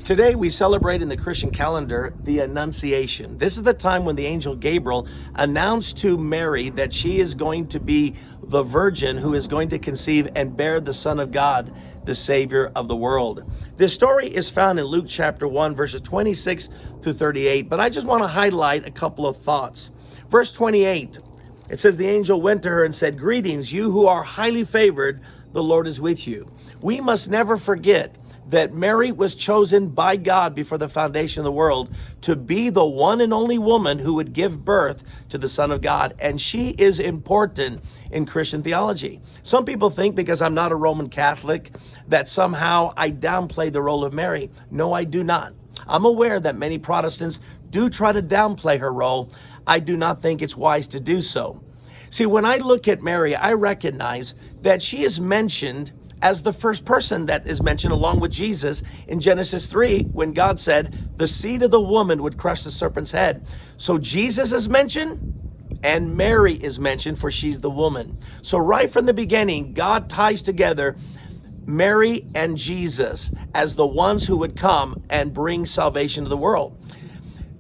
Today we celebrate in the Christian calendar the annunciation. This is the time when the angel Gabriel announced to Mary that she is going to be the virgin who is going to conceive and bear the Son of God, the Savior of the world. This story is found in Luke chapter 1, verses 26 through 38, but I just want to highlight a couple of thoughts. Verse 28, it says, the angel went to her and said, "Greetings, you who are highly favored, the Lord is with you." We must never forget that Mary was chosen by God before the foundation of the world to be the one and only woman who would give birth to the Son of God. And she is important in Christian theology. Some people think because I'm not a Roman Catholic that somehow I downplay the role of Mary. No, I do not. I'm aware that many Protestants do try to downplay her role. I do not think it's wise to do so. See, when I look at Mary, I recognize that she is mentioned as the first person that is mentioned along with Jesus in Genesis 3, when God said the seed of the woman would crush the serpent's head. So Jesus is mentioned and Mary is mentioned, for she's the woman. So right from the beginning, God ties together Mary and Jesus as the ones who would come and bring salvation to the world.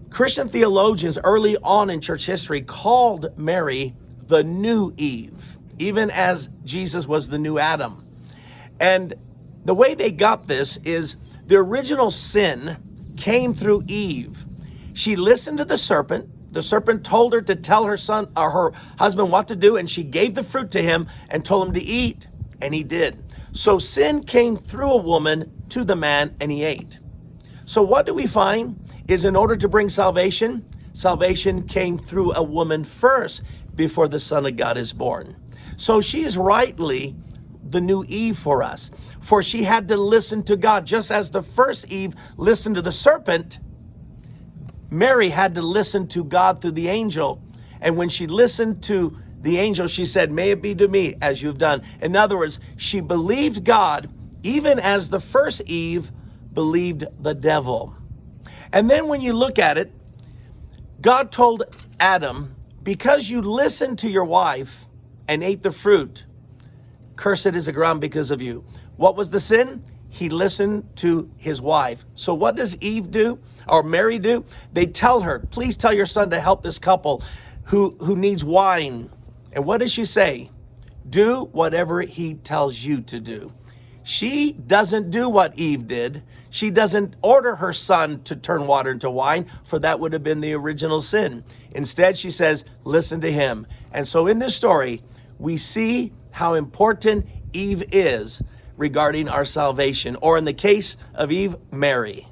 Christian theologians early on in church history called Mary the new Eve, even as Jesus was the new Adam. And the way they got this is the original sin came through Eve. She listened to the serpent. The serpent told her to tell her son or her husband what to do, and she gave the fruit to him and told him to eat, and he did. So sin came through a woman to the man, and he ate. So what do we find is in order to bring salvation, salvation came through a woman first before the Son of God is born. So she is rightly the new Eve for us, for she had to listen to God. Just as the first Eve listened to the serpent, Mary had to listen to God through the angel. And when she listened to the angel, she said, "May it be to me as you've done." In other words, she believed God even as the first Eve believed the devil. And then when you look at it, God told Adam, because you listened to your wife and ate the fruit, cursed is the ground because of you. What was the sin? He listened to his wife. So what does Eve do, or Mary do? They tell her, "Please tell your son to help this couple who needs wine." And what does she say? Do whatever he tells you to do. She doesn't do what Eve did. She doesn't order her son to turn water into wine, for that would have been the original sin. Instead, she says, listen to him. And so in this story, we see how important Eve is regarding our salvation, or in the case of Eve, Mary.